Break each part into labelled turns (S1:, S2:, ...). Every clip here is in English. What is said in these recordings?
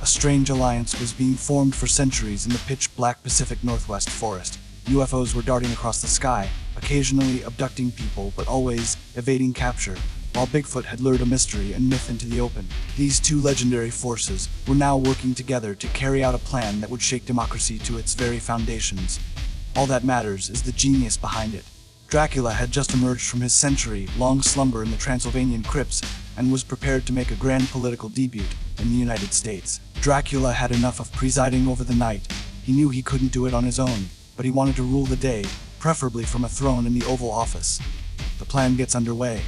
S1: a strange alliance was being formed for centuries in the pitch-black Pacific Northwest forest. UFOs were darting across the sky, occasionally abducting people but always evading capture, while Bigfoot had lured a mystery and myth into the open. These two legendary forces were now working together to carry out a plan that would shake democracy to its very foundations. All that matters is the genius behind it. Dracula had just emerged from his century-long slumber in the Transylvanian crypts and was prepared to make a grand political debut in the United States. Dracula had enough of presiding over the night. He knew he couldn't do it on his own, but he wanted to rule the day, preferably from a throne in the Oval Office. The plan gets underway.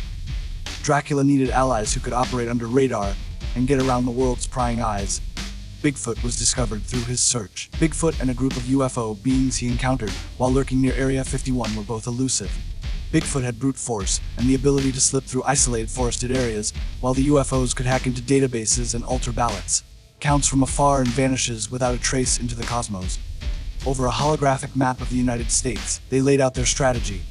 S1: Dracula needed allies who could operate under radar and get around the world's prying eyes. Bigfoot was discovered through his search. Bigfoot and a group of UFO beings he encountered while lurking near Area 51 were both elusive. Bigfoot had brute force and the ability to slip through isolated forested areas, while the UFOs could hack into databases and alter ballots. Counts from afar and vanishes without a trace into the cosmos. Over a holographic map of the United States, they laid out their strategy.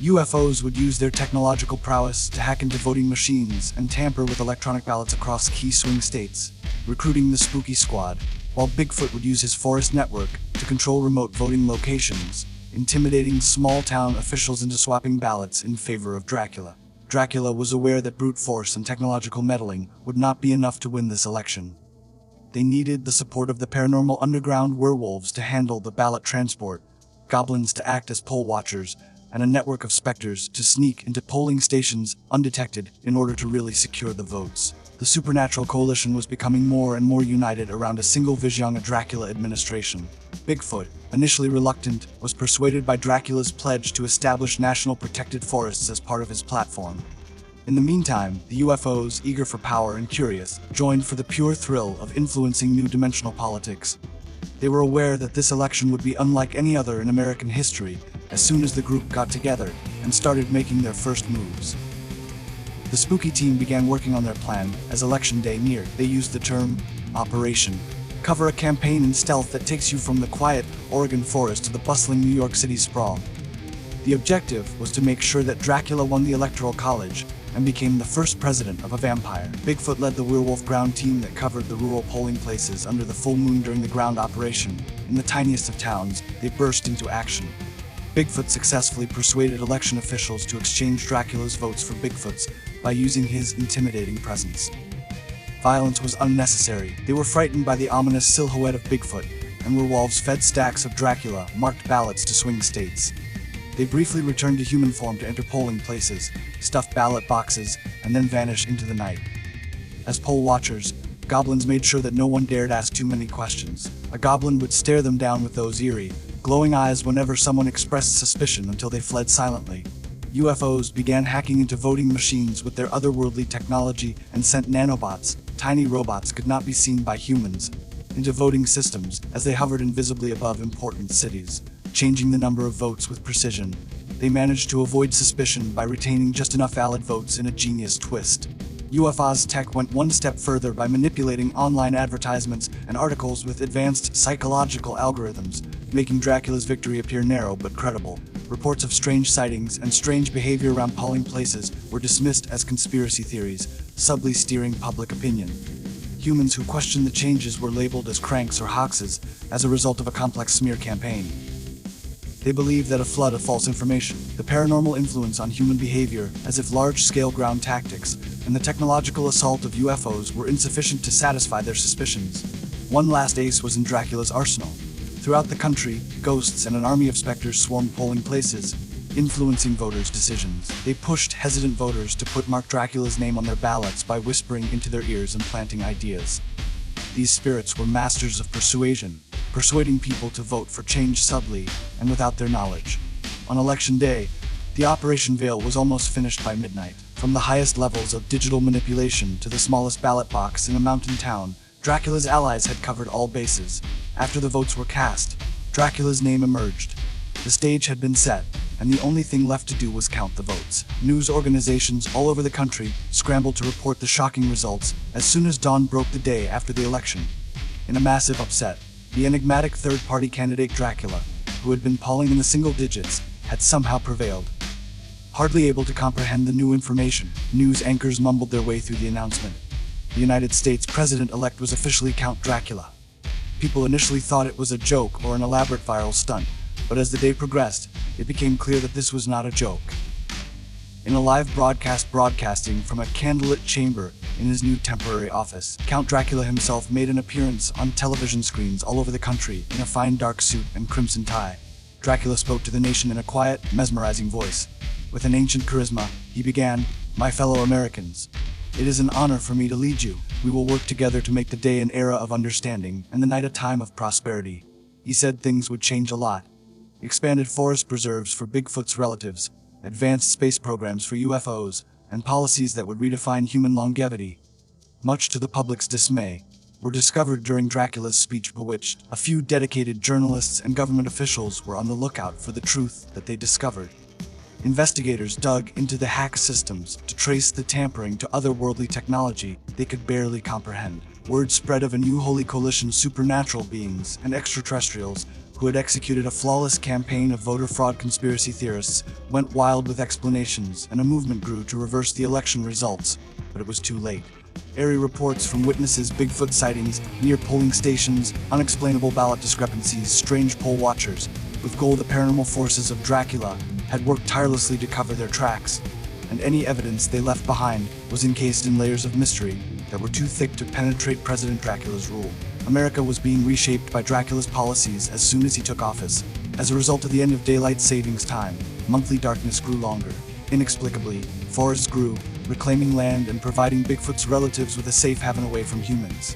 S1: UFOs would use their technological prowess to hack into voting machines and tamper with electronic ballots across key swing states, recruiting the Spooky Squad, while Bigfoot would use his forest network to control remote voting locations, intimidating small-town officials into swapping ballots in favor of Dracula. Dracula was aware that brute force and technological meddling would not be enough to win this election. They needed the support of the paranormal underground werewolves to handle the ballot transport, goblins to act as poll watchers, and a network of specters to sneak into polling stations undetected in order to really secure the votes. The supernatural coalition was becoming more and more united around a single vision, a Dracula administration. Bigfoot, initially reluctant, was persuaded by Dracula's pledge to establish national protected forests as part of his platform. In the meantime, the UFOs, eager for power and curious, joined for the pure thrill of influencing new dimensional politics. They were aware that this election would be unlike any other in American history as soon as the group got together and started making their first moves. The spooky team began working on their plan as election day neared. They used the term Operation Cover, a campaign in stealth that takes you from the quiet Oregon forest to the bustling New York City sprawl. The objective was to make sure that Dracula won the Electoral College and became the first president of a vampire. Bigfoot led the werewolf ground team that covered the rural polling places under the full moon during the ground operation. In the tiniest of towns, they burst into action. Bigfoot successfully persuaded election officials to exchange Dracula's votes for Bigfoot's by using his intimidating presence. Violence was unnecessary. They were frightened by the ominous silhouette of Bigfoot, and werewolves fed stacks of Dracula-marked ballots to swing states. They briefly returned to human form to enter polling places, stuff ballot boxes, and then vanish into the night. As poll watchers, goblins made sure that no one dared ask too many questions. A goblin would stare them down with those eerie, glowing eyes whenever someone expressed suspicion until they fled silently. UFOs began hacking into voting machines with their otherworldly technology and sent nanobots, tiny robots could not be seen by humans, into voting systems as they hovered invisibly above important cities, changing the number of votes with precision. They managed to avoid suspicion by retaining just enough valid votes in a genius twist. UFOs tech went one step further by manipulating online advertisements and articles with advanced psychological algorithms, making Dracula's victory appear narrow but credible. Reports of strange sightings and strange behavior around polling places were dismissed as conspiracy theories, subtly steering public opinion. Humans who questioned the changes were labeled as cranks or hoaxes as a result of a complex smear campaign. They believed that a flood of false information, the paranormal influence on human behavior as if large-scale ground tactics, and the technological assault of UFOs were insufficient to satisfy their suspicions. One last ace was in Dracula's arsenal. Throughout the country, ghosts and an army of specters swarmed polling places, influencing voters' decisions. They pushed hesitant voters to put Mark Dracula's name on their ballots by whispering into their ears and planting ideas. These spirits were masters of persuasion, persuading people to vote for change subtly and without their knowledge. On election day, the Operation Veil was almost finished by midnight. From the highest levels of digital manipulation to the smallest ballot box in a mountain town, Dracula's allies had covered all bases. After the votes were cast, Dracula's name emerged. The stage had been set, and the only thing left to do was count the votes. News organizations all over the country scrambled to report the shocking results as soon as dawn broke the day after the election. In a massive upset, the enigmatic third-party candidate Dracula, who had been polling in the single digits, had somehow prevailed. Hardly able to comprehend the new information, news anchors mumbled their way through the announcement. the United States president-elect was officially Count Dracula. People initially thought it was a joke or an elaborate viral stunt, but as the day progressed, it became clear that this was not a joke. In a live broadcasting from a candlelit chamber in his new temporary office, Count Dracula himself made an appearance on television screens all over the country in a fine dark suit and crimson tie. Dracula spoke to the nation in a quiet, mesmerizing voice. With an ancient charisma, he began, "My fellow Americans, it is an honor for me to lead you. We will work together to make the day an era of understanding and the night a time of prosperity." He said things would change a lot. Expanded forest preserves for Bigfoot's relatives, advanced space programs for UFOs, and policies that would redefine human longevity. Much to the public's dismay, were discovered during Dracula's speech bewitched. A few dedicated journalists and government officials were on the lookout for the truth that they discovered. Investigators dug into the hack systems to trace the tampering to otherworldly technology they could barely comprehend. Word spread of a new holy coalition of supernatural beings and extraterrestrials who had executed a flawless campaign of voter fraud. Conspiracy theorists went wild with explanations, and a movement grew to reverse the election results, but it was too late. Airy reports from witnesses, Bigfoot sightings near polling stations, unexplainable ballot discrepancies, strange poll watchers with gold. The paranormal forces of Dracula had worked tirelessly to cover their tracks, and any evidence they left behind was encased in layers of mystery that were too thick to penetrate President Dracula's rule. America was being reshaped by Dracula's policies as soon as he took office. As a result of the end of daylight savings time, monthly darkness grew longer. Inexplicably, forests grew, reclaiming land and providing Bigfoot's relatives with a safe haven away from humans.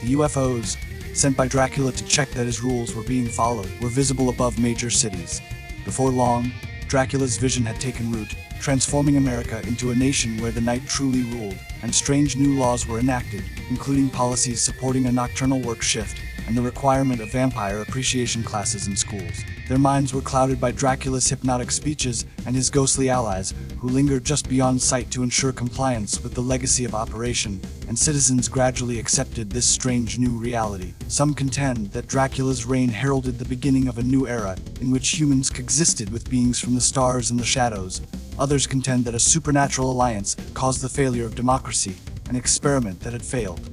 S1: The UFOs, sent by Dracula to check that his rules were being followed, were visible above major cities. Before long, Dracula's vision had taken root, transforming America into a nation where the night truly ruled, and strange new laws were enacted, including policies supporting a nocturnal work shift and the requirement of vampire appreciation classes in schools. Their minds were clouded by Dracula's hypnotic speeches and his ghostly allies, who lingered just beyond sight to ensure compliance with the legacy of Operation, and citizens gradually accepted this strange new reality. Some contend that Dracula's reign heralded the beginning of a new era in which humans coexisted with beings from the stars and the shadows. Others contend that a supernatural alliance caused the failure of democracy, an experiment that had failed.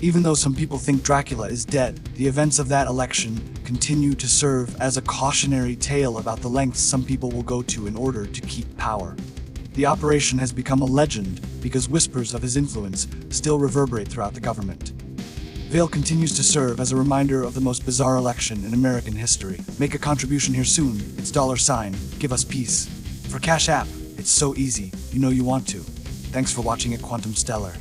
S1: Even though some people think Dracula is dead, the events of that election continue to serve as a cautionary tale about the lengths some people will go to in order to keep power. The operation has become a legend because whispers of his influence still reverberate throughout the government. Vail continues to serve as a reminder of the most bizarre election in American history. Make a contribution here soon. It's $, give us peace. For Cash App, it's so easy, you know you want to. Thanks for watching at Quantum Stellar.